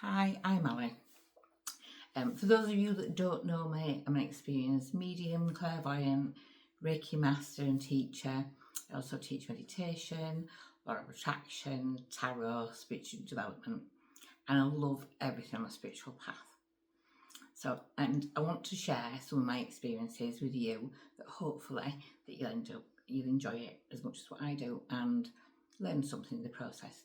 Hi, I'm Ali. For those of you that don't know me, I'm an experienced medium, clairvoyant, Reiki master and teacher. I also teach meditation, law of attraction, tarot, spiritual development, and I love everything on my spiritual path. So, and I want to share some of my experiences with you that hopefully that you'll enjoy it as much as what I do and learn something in the process.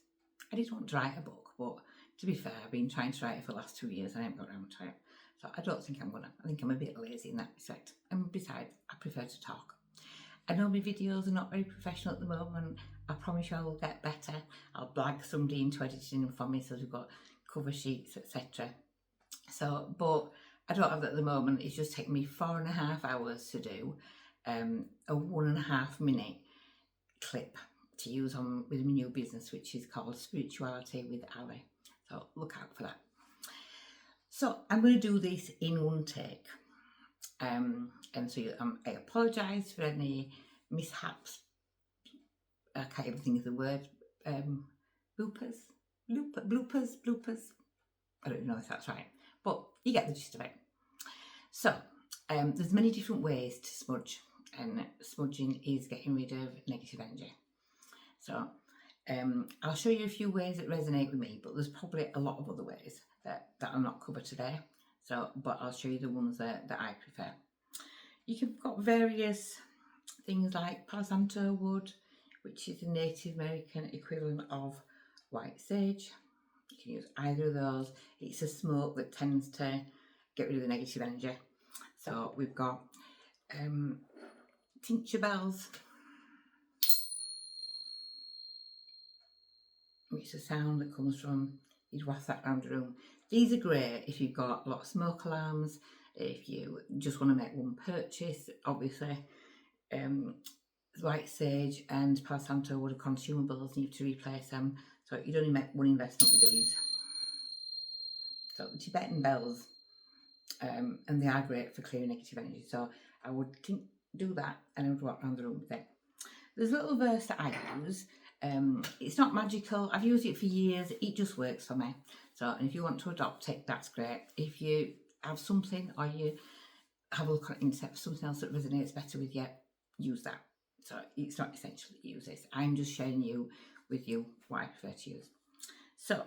I did want to write a book, but to be fair, I've been trying to write it for the last 2 years and I haven't got around to it. So I don't think I'm gonna. I think I'm a bit lazy in that respect. And besides, I prefer to talk. I know my videos are not very professional at the moment. I promise you I will get better. I'll blag somebody into editing them for me, so we've got cover sheets, etc. So, but I don't have that at the moment. It's just taken me 4.5 hours to do a 1.5 minute clip to use on with my new business, which is called Spirituality with Ali. So look out for that. So I'm going to do this in one take. And so I apologise for any mishaps. I can't even think of the word. Bloopers. I don't know if that's right, but you get the gist of it. So there's many different ways to smudge, and smudging is getting rid of negative energy. So I'll show you a few ways that resonate with me, but there's probably a lot of other ways that I'll not cover today. So, but I'll show you the ones that I prefer. You can got various things like Palo Santo wood, which is the Native American equivalent of white sage. You can use either of those. It's a smoke that tends to get rid of the negative energy. So we've got tincture bells, which is a sound that comes from, you'd waft that around the room. These are great if you've got a lot of smoke alarms, if you just want to make one purchase. Obviously, white sage and Palo Santo wood are consumables and you have to replace them. So you'd only make one investment with these. So the Tibetan bells, and they are great for clearing negative energy. So I would do that and I would walk around the room with it. There's a little verse that I use. It's not magical. I've used it for years. It just works for me. So, and if you want to adopt it, that's great. If you have something or you have a look on the internet for something else that resonates better with you, use that. So it's not essential that you use this. I'm just sharing with you what I prefer to use. So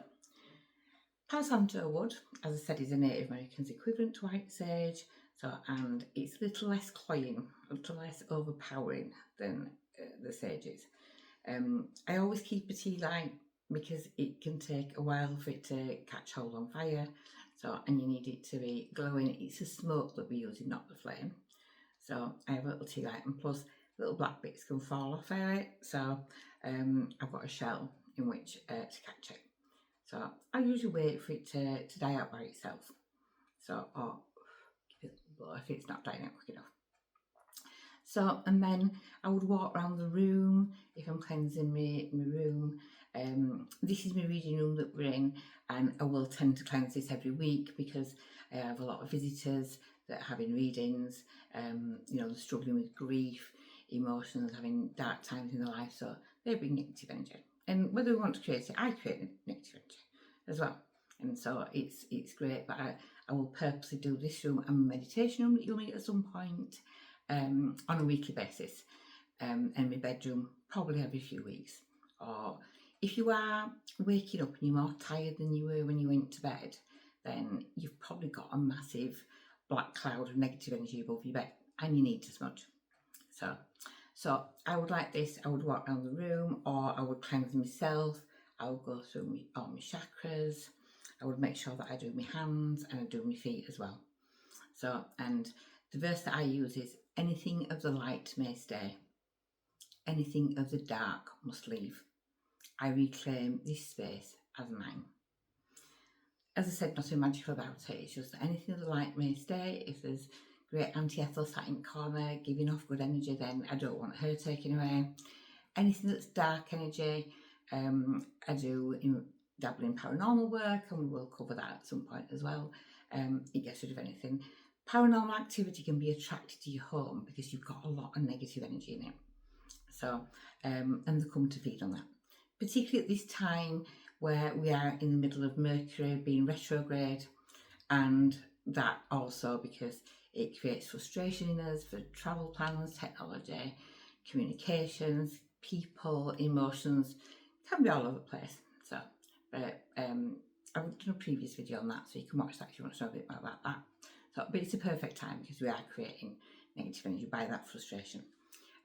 Palo Santo wood, as I said, is a Native American's equivalent to white sage. So, and it's a little less cloying, a little less overpowering than the sages. I always keep a tea light because it can take a while for it to catch hold on fire. So, and you need it to be glowing. It's the smoke that we're using, not the flame. So I have a little tea light, and plus little black bits can fall off of it. So I've got a shell in which to catch it. So I usually wait for it to die out by itself. So, or give it a blow if it's not dying out quick enough. So, and then I would walk around the room if I'm cleansing my room. This is my reading room that we're in, and I will tend to cleanse this every week because I have a lot of visitors that are having readings, they're struggling with grief, emotions, having dark times in their life, so they bring negative energy. And whether we want to create it, I create negative energy as well. And so it's great, but I will purposely do this room and meditation room that you'll meet at some point on a weekly basis, and my bedroom probably every few weeks. Or if you are waking up and you're more tired than you were when you went to bed, then you've probably got a massive black cloud of negative energy above your bed and you need to smudge. So I would like this. I would walk around the room, or I would cleanse myself. I would go through all my chakras. I would make sure that I do my hands and I do my feet as well. So, and the verse that I use is, anything of the light may stay, anything of the dark must leave. I reclaim this space as mine. As I said, nothing magical about it. It's just that anything of the light may stay. If there's great Auntie Ethel sat in the corner giving off good energy, then I don't want her taken away. Anything that's dark energy, I do dabble in paranormal work, and we will cover that at some point as well. It gets rid of anything. Paranormal activity can be attracted to your home because you've got a lot of negative energy in it. So, and they come to feed on that. Particularly at this time where we are in the middle of Mercury being retrograde, and that also because it creates frustration in us for travel plans, technology, communications, people, emotions, can be all over the place. So, but I've done a previous video on that, so you can watch that if you want to know a bit more about that. So, but it's a perfect time because we are creating negative energy by that frustration.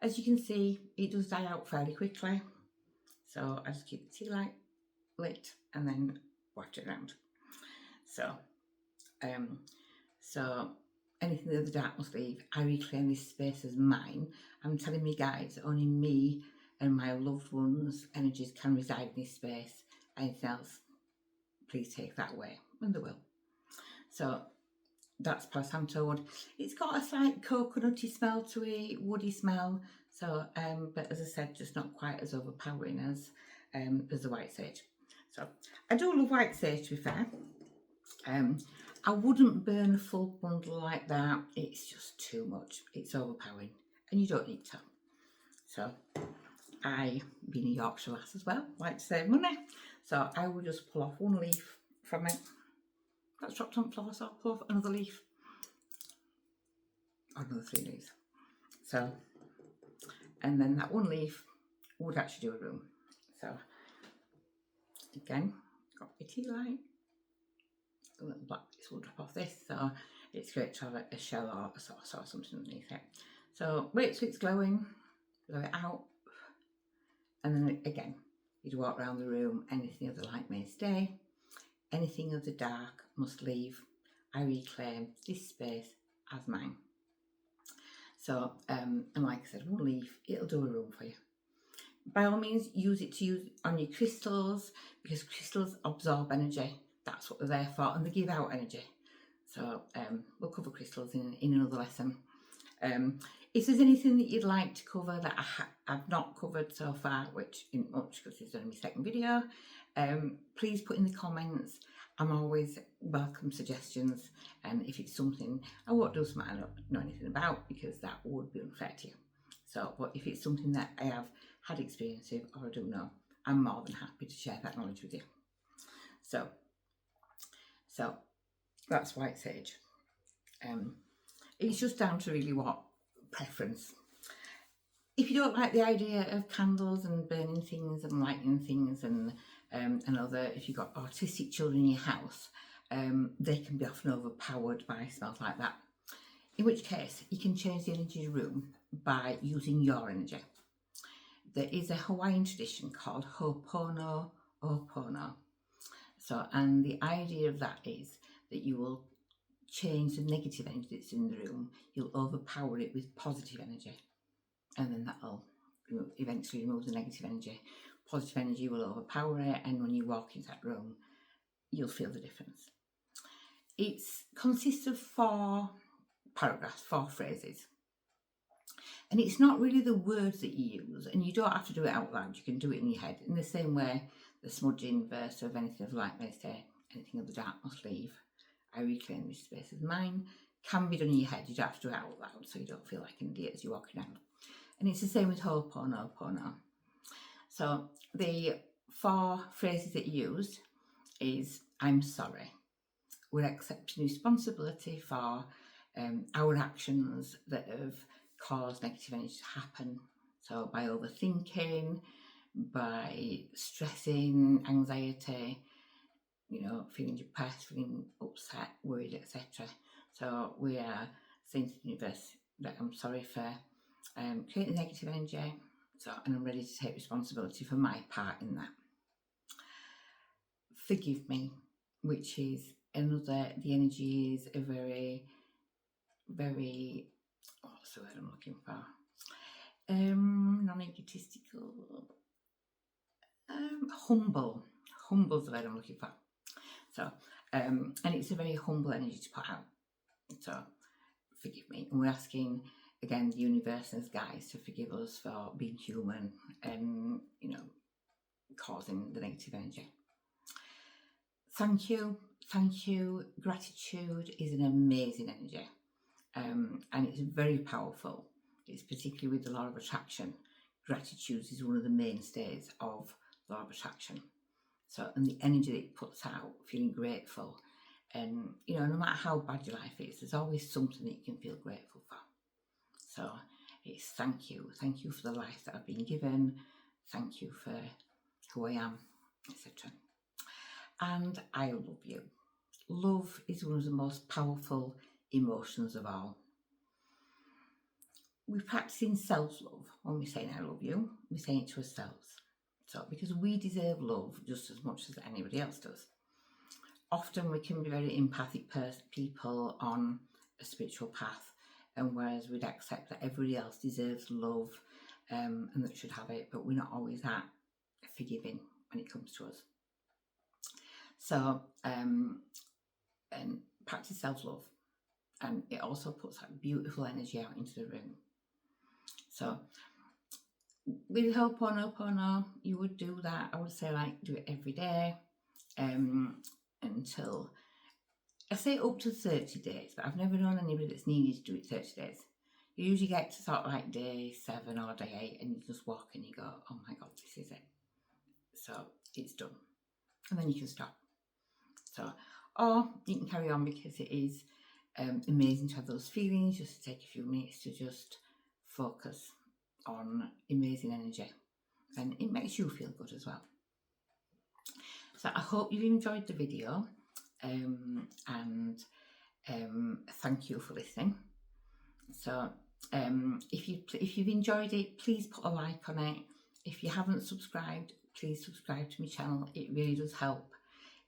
As you can see, it does die out fairly quickly. So I just keep the tea light lit and then waft it around. So anything that the dark must leave, I reclaim this space as mine. I'm telling me guys, only me and my loved ones' energies can reside in this space. Anything else, please take that away, and they will. So that's Palo Santo wood. It's got a slight coconutty smell to it, woody smell. So, but as I said, just not quite as overpowering as the white sage. So I do love white sage, to be fair. I wouldn't burn a full bundle like that. It's just too much. It's overpowering, and you don't need to. So I, being a Yorkshire lass as well, like to save money. So I will just pull off one leaf from it. That's dropped on the floor, so I'll pull off another leaf. Or another 3 leaves. So, and then that one leaf would actually do a room. So, again, got my tea light. A little black bits will drop off this, so it's great to have a shell or a sauce or something underneath it. So, wait till it's glowing, blow it out, and then again, you'd walk around the room. Anything of the light may stay, anything of the dark must leave. I reclaim this space as mine. So, and like I said, one leaf, it'll do a room for you. By all means, use it to use on your crystals, because crystals absorb energy. That's what they're there for, and they give out energy. So we'll cover crystals in another lesson. If there's anything that you'd like to cover that I've not covered so far, which isn't much because it's only my second video, please put in the comments. I'm always welcome suggestions, and if it's something I won't do something I don't know anything about, because that would be unfair to you. So, but if it's something that I have had experience with or I do know, I'm more than happy to share that knowledge with you. So that's white sage. It's just down to really what preference. If you don't like the idea of candles and burning things and lighting things and other, if you've got autistic children in your house, they can be often overpowered by smells like that. In which case, you can change the energy of the room by using your energy. There is a Hawaiian tradition called Ho'oponopono. So, and the idea of that is that you will change the negative energy that's in the room. You'll overpower it with positive energy, and then that'll eventually remove the negative energy. Positive energy will overpower it, and when you walk into that room, you'll feel the difference. It consists of 4 paragraphs, 4 phrases. And it's not really the words that you use, and you don't have to do it out loud. You can do it in your head in the same way the smudging verse of anything of light may stay, anything of the dark must leave. I reclaim this space as mine. Can be done in your head. You don't have to do it out loud, so you don't feel like an idiot as you're walking around. And it's the same with Ho'oponopono. So the 4 phrases that you used is I'm sorry. We're accepting responsibility for our actions that have caused negative energy to happen. So by overthinking, by stressing, anxiety, feeling depressed, feeling upset, worried, etc. So we are saying to the universe that I'm sorry for creating negative energy, and I'm ready to take responsibility for my part in that. Forgive me, which is another, the energy is a very, very, what's the word I'm looking for? Non-egotistical, humble. Humble's the word I'm looking for. So, and it's a very humble energy to put out. So, forgive me. And we're asking, again, the universe and guides to forgive us for being human and, causing the negative energy. Thank you. Thank you. Gratitude is an amazing energy. And it's very powerful. It's particularly with the law of attraction. Gratitude is one of the mainstays of law of attraction. So, and the energy that it puts out, feeling grateful. And, you know, no matter how bad your life is, there's always something that you can feel grateful for. So it's thank you for the life that I've been given, thank you for who I am, etc. And I love you. Love is one of the most powerful emotions of all. We're practicing self-love when we're saying I love you, we're saying it to ourselves. So because we deserve love just as much as anybody else does. Often we can be very empathic people on a spiritual path, and whereas we'd accept that everybody else deserves love and that should have it, but we're not always that forgiving when it comes to us. So and practice self-love, and it also puts that beautiful energy out into the room. So with Ho'oponopono, you would do that. I would say, like, do it every day until, I say up to 30 days, but I've never known anybody that's needed to do it 30 days. You usually get to sort of like day 7 or day 8 and you just walk and you go, oh my God, this is it. So it's done. And then you can stop. So, or you can carry on, because it is amazing to have those feelings, just to take a few minutes to just focus on amazing energy. And it makes you feel good as well. So I hope you've enjoyed the video, and thank you for listening. So if you've enjoyed it, please put a like on it. If you haven't subscribed, please subscribe to my channel. It really does help.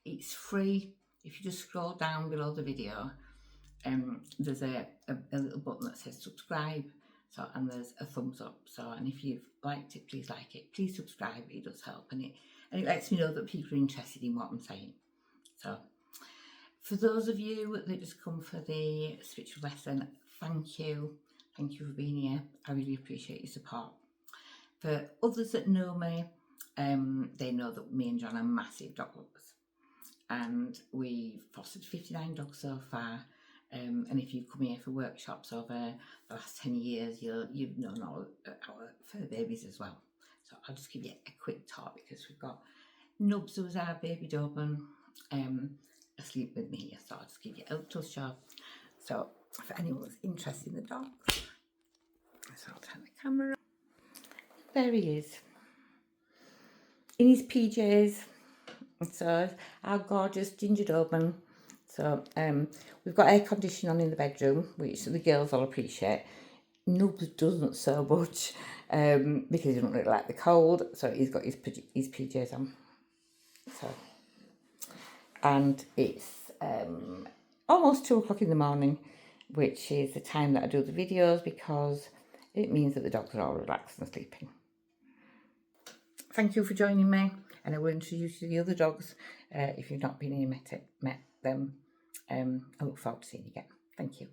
It's free. If you just scroll down below the video, there's a little button that says subscribe. So, and there's a thumbs up. So, and if you've liked it, please like it. Please subscribe. It does help, and it lets me know that people are interested in what I'm saying. So, for those of you that just come for the spiritual lesson, thank you. Thank you for being here. I really appreciate your support. For others that know me, they know that me and John are massive dog lovers, and we've fostered 59 dogs so far. And if you've come here for workshops over the last 10 years, you've known all our fur babies as well. So I'll just give you a quick talk, because we've got Nubs, who's our baby Doberman, asleep with me here. So I'll just give you a little show. So for anyone that's interested in the dogs, so I'll turn the camera. There he is, in his PJs. So our gorgeous ginger Doberman. So we've got air conditioning on in the bedroom, which the girls will appreciate. Nubs doesn't so much, because he doesn't really like the cold. So he's got his PJs on. So, and it's almost 2 o'clock in the morning, which is the time that I do the videos, because it means that the dogs are all relaxed and sleeping. Thank you for joining me, and I will introduce you to the other dogs if you've not been here met them. I look forward to seeing you again. Thank you.